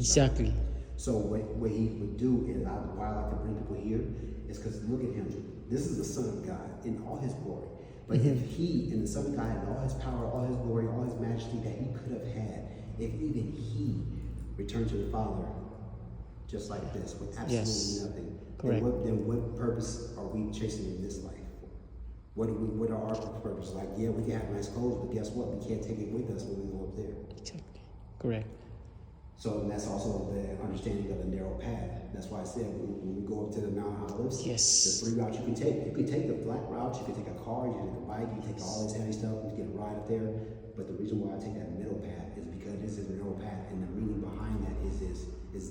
Exactly. So what he would do is, why I like to bring people here, is because look at him. This is the Son of God in all his glory. But if he, and the Son of God, had all his power, all his glory, all his majesty that he could have had, if even he returned to the Father just like this, with absolutely nothing, Correct. then what purpose are we chasing in this life? What are our purposes? Like, yeah, we can have nice clothes, but guess what? We can't take it with us when we go up there. Exactly. Correct. So that's also the understanding of the narrow path. That's why I said when we go up to the Mount Olives, Yes. there's 3 routes you can take. You can take the flat route, you can take a car, you can take a bike, you can take all this heavy stuff, you can get a ride up there. But the reason why I take that middle path is because this is a narrow path, and the meaning behind that is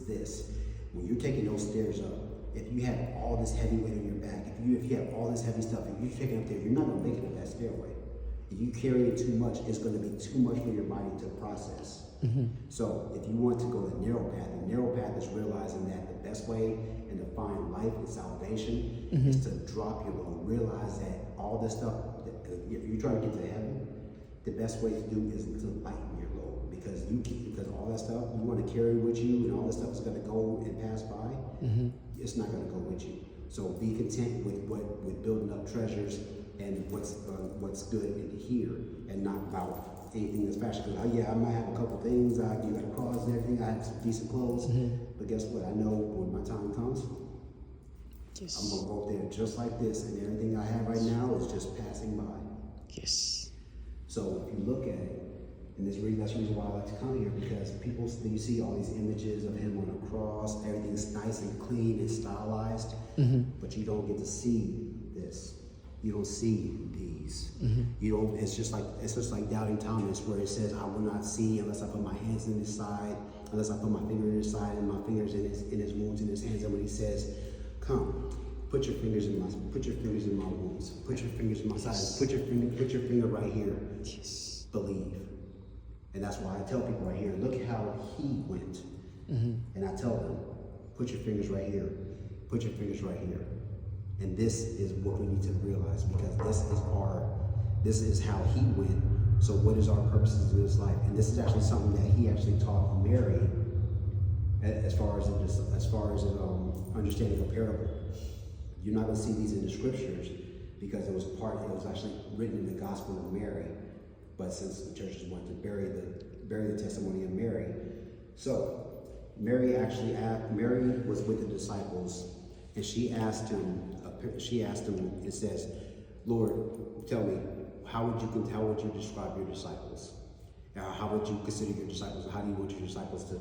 this. When you're taking those stairs up, if you have all this heavy weight on your back, if you have all this heavy stuff, if you're taking up there, you're not gonna make it up that stairway. If you carry it too much, it's gonna be too much for your body to process. So if you want to go the narrow path is realizing that the best way and to find life and salvation is to drop your load. Realize that all this stuff, if you're trying to get to heaven, the best way to do is to lighten your load, because all that stuff you want to carry with you and all this stuff is going to go and pass by. It's not going to go with you. So be content with building up treasures and what's good in here, and not about anything that's fashionable. I might have a couple things. You got a cross and everything. I have some decent clothes, but guess what? I know when my time comes, I'm gonna go up there just like this, and everything I have right now is just passing by. Yes. So if you look at it, and that's the reason why I like to come here, because you see all these images of him on a cross, everything's nice and clean and stylized, but you don't get to see this. You don't see these. You don't. It's just like doubting Thomas, where it says, "I will not see unless I put my hands in his side, unless I put my finger in his side and my fingers in his wounds in his hands." And when he says, "Come, put your fingers in my wounds, put your fingers in my sides, put your finger right here." Yes. Believe. And that's why I tell people right here, look how he went. And I tell them, put your fingers right here, put your fingers right here. And this is what we need to realize, because this is how he went. So what is our purposes in this life? And this is actually something that he actually taught Mary, as far as understanding a parable. You're not going to see these in the scriptures, because it was actually written in the Gospel of Mary. But since the churches wanted to bury the testimony of Mary, so Mary was with the disciples, and she asked him. It says, "Lord, tell me, how would you describe your disciples? How would you consider your disciples? How do you want your disciples to